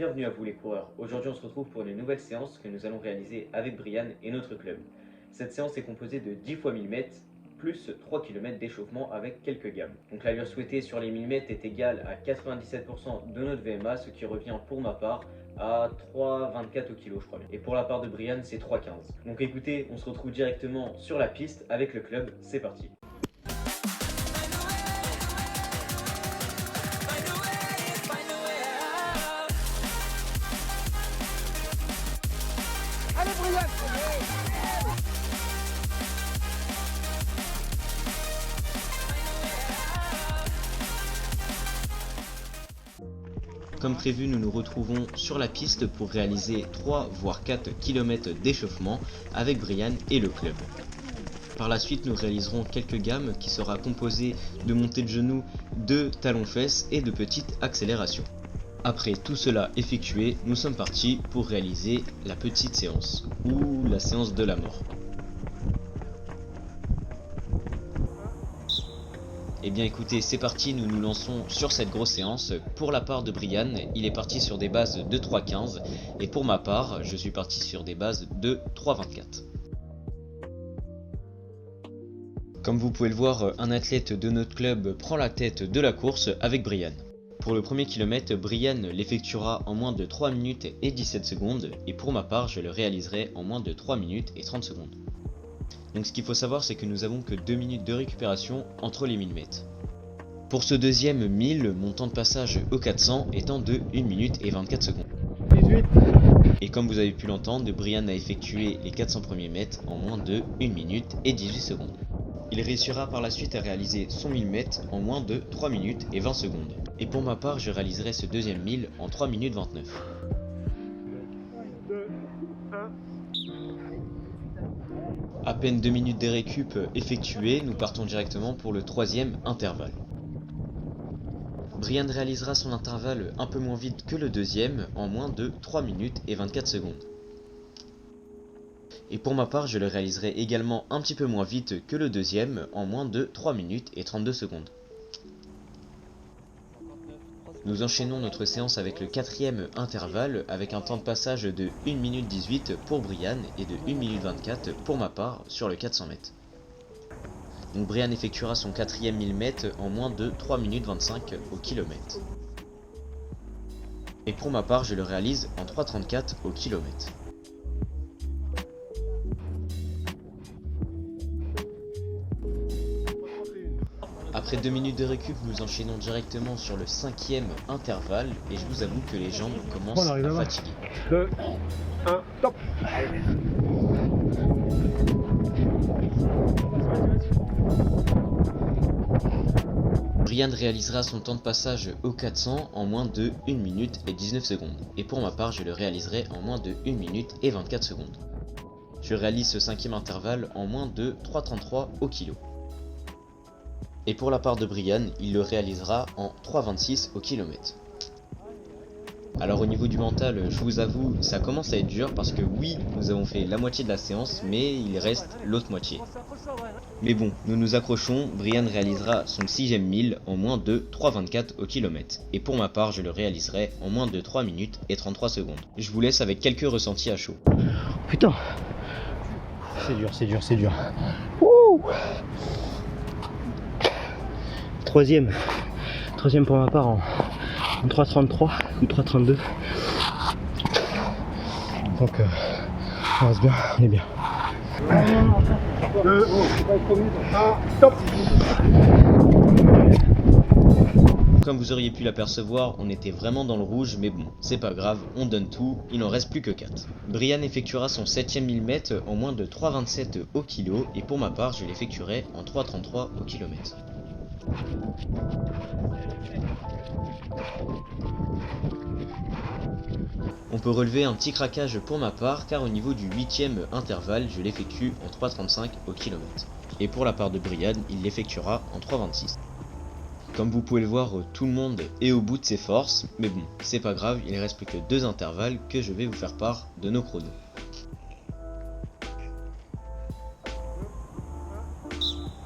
bienvenue à vous les coureurs. Aujourd'hui on se retrouve pour une nouvelle séance que nous allons réaliser avec Brian et notre club. Cette séance est composée de 10 fois 1000 mètres plus 3 km d'échauffement avec quelques gammes. Donc l'allure souhaitée sur les 1000 mètres est égale à 97% de notre VMA, ce qui revient pour ma part à 3,24 au kilo je crois bien. Et pour la part de Brian c'est 3,15. Donc écoutez, on se retrouve directement sur la piste avec le club, c'est parti. Allez Brian! Comme prévu, nous nous retrouvons sur la piste pour réaliser 3 voire 4 km d'échauffement avec Brian et le club. Par la suite, nous réaliserons quelques gammes qui sera composées de montées de genoux, de talons-fesses et de petites accélérations. Après tout cela effectué, nous sommes partis pour réaliser la petite séance, ou la séance de la mort. Eh bien écoutez, c'est parti, nous nous lançons sur cette grosse séance. Pour la part de Brian, il est parti sur des bases de 3,15 et pour ma part, je suis parti sur des bases de 3,24. Comme vous pouvez le voir, un athlète de notre club prend la tête de la course avec Brian. Pour le premier kilomètre, Brian l'effectuera en moins de 3 minutes et 17 secondes et pour ma part, je le réaliserai en moins de 3 minutes et 30 secondes. Donc ce qu'il faut savoir, c'est que nous avons que 2 minutes de récupération entre les 1000 mètres. Pour ce deuxième 1000, mon temps de passage au 400 étant de 1 minute et 24 secondes. 18. Et comme vous avez pu l'entendre, Brian a effectué les 400 premiers mètres en moins de 1 minute et 18 secondes. Il réussira par la suite à réaliser son 1000 mètres en moins de 3 minutes et 20 secondes. Et pour ma part, je réaliserai ce deuxième 1000 en 3 minutes 29. 2, 1. À peine 2 minutes de récup effectuées, nous partons directement pour le troisième intervalle. Brian réalisera son intervalle un peu moins vite que le deuxième en moins de 3 minutes et 24 secondes. Et pour ma part, je le réaliserai également un petit peu moins vite que le deuxième en moins de 3 minutes et 32 secondes. Nous enchaînons notre séance avec le quatrième intervalle avec un temps de passage de 1 minute 18 pour Brian et de 1 minute 24 pour ma part sur le 400 mètres. Donc Brian effectuera son quatrième 1000 mètres en moins de 3 minutes 25 au kilomètre. Et pour ma part, je le réalise en 3,34 au kilomètre. Après 2 minutes de récup, nous enchaînons directement sur le cinquième intervalle et je vous avoue que les jambes commencent à fatiguer. 2, 1, top! Brian réalisera son temps de passage au 400 en moins de 1 minute et 19 secondes. Et pour ma part, je le réaliserai en moins de 1 minute et 24 secondes. Je réalise ce cinquième intervalle en moins de 3,33 au kilo. Et pour la part de Brian, il le réalisera en 3,26 au kilomètre. Alors au niveau du mental, je vous avoue, ça commence à être dur parce que oui, nous avons fait la moitié de la séance, mais il reste l'autre moitié. Mais bon, nous nous accrochons, Brian réalisera son sixième 1000 en moins de 3,24 au kilomètre. Et pour ma part, je le réaliserai en moins de 3 minutes et 33 secondes. Je vous laisse avec quelques ressentis à chaud. Putain! C'est dur, c'est dur, c'est dur. Wouh! Troisième pour ma part en 3,33 ou 3,32. Donc on reste bien, on est bien. 2, 1, top! Comme vous auriez pu l'apercevoir, on était vraiment dans le rouge, mais bon, c'est pas grave, on donne tout, il n'en reste plus que 4. Brian effectuera son 7ème 1000 mètres en moins de 3,27 au kilo, et pour ma part, je l'effectuerai en 3,33 au kilomètre. On peut relever un petit craquage pour ma part car au niveau du 8ème intervalle, je l'effectue en 3,35 au kilomètre. Et pour la part de Brian, il l'effectuera en 3,26. Comme vous pouvez le voir, tout le monde est au bout de ses forces, mais bon, c'est pas grave, il ne reste plus que 2 intervalles que je vais vous faire part de nos chronos.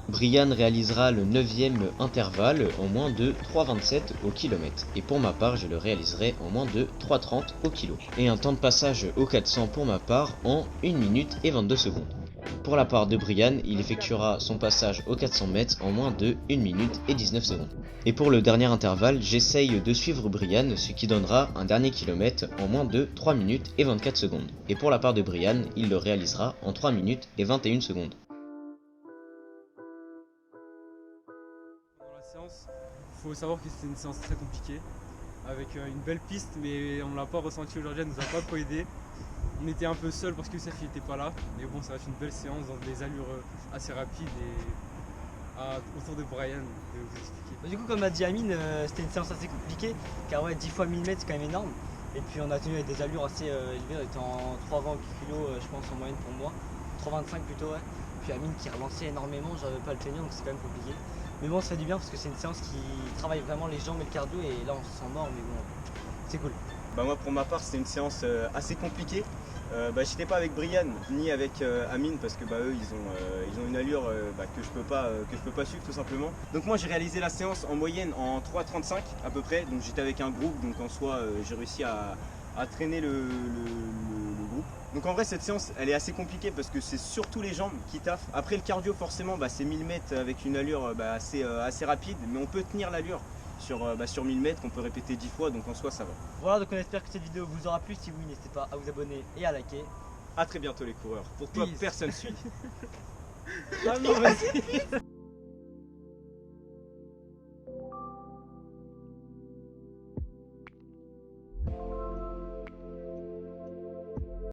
Brian réalisera le 9e intervalle en moins de 3,27 au kilomètre. Et pour ma part, je le réaliserai en moins de 3,30 au kilo. Et un temps de passage au 400 pour ma part en 1 minute et 22 secondes. Pour la part de Brian, il effectuera son passage aux 400 mètres en moins de 1 minute et 19 secondes. Et pour le dernier intervalle, j'essaye de suivre Brian, ce qui donnera un dernier kilomètre en moins de 3 minutes et 24 secondes. Et pour la part de Brian, il le réalisera en 3 minutes et 21 secondes. Pendant la séance, il faut savoir que c'était une séance très compliquée, avec une belle piste, mais on ne l'a pas ressenti aujourd'hui, elle nous a pas trop aidé. On était un peu seul parce que Youssef n'était pas là, mais bon, ça reste une belle séance dans des allures assez rapides et autour de Brian de vous expliquer. Du coup, comme a dit Amine, c'était une séance assez compliquée, car ouais, 10 fois 1000 mètres c'est quand même énorme. Et puis on a tenu avec des allures assez élevées, on était en 3,20 kg je pense en moyenne pour moi, 3,25 plutôt ouais. Puis Amine qui relançait énormément, j'avais pas le tenir donc c'est quand même compliqué. Mais bon, ça fait du bien parce que c'est une séance qui travaille vraiment les jambes et le cardio et là on se sent mort mais bon, c'est cool. Bah moi pour ma part c'était une séance assez compliquée. J'étais pas avec Brian ni avec Amine parce que eux ils ont une allure que je peux pas suivre tout simplement. Donc moi j'ai réalisé la séance en moyenne en 3,35 à peu près. Donc j'étais avec un groupe donc en soi j'ai réussi à traîner le groupe. Donc en vrai cette séance elle est assez compliquée parce que c'est surtout les jambes qui taffent. Après le cardio forcément c'est 1000 mètres avec une allure assez rapide mais on peut tenir l'allure. Sur 1000 mètres qu'on peut répéter 10 fois donc en soi ça va. Voilà, donc on espère que cette vidéo vous aura plu. Si oui, n'hésitez pas à vous abonner et à liker. A très bientôt les coureurs. Pour toi Peace. personne suit. Ah non, vas-y.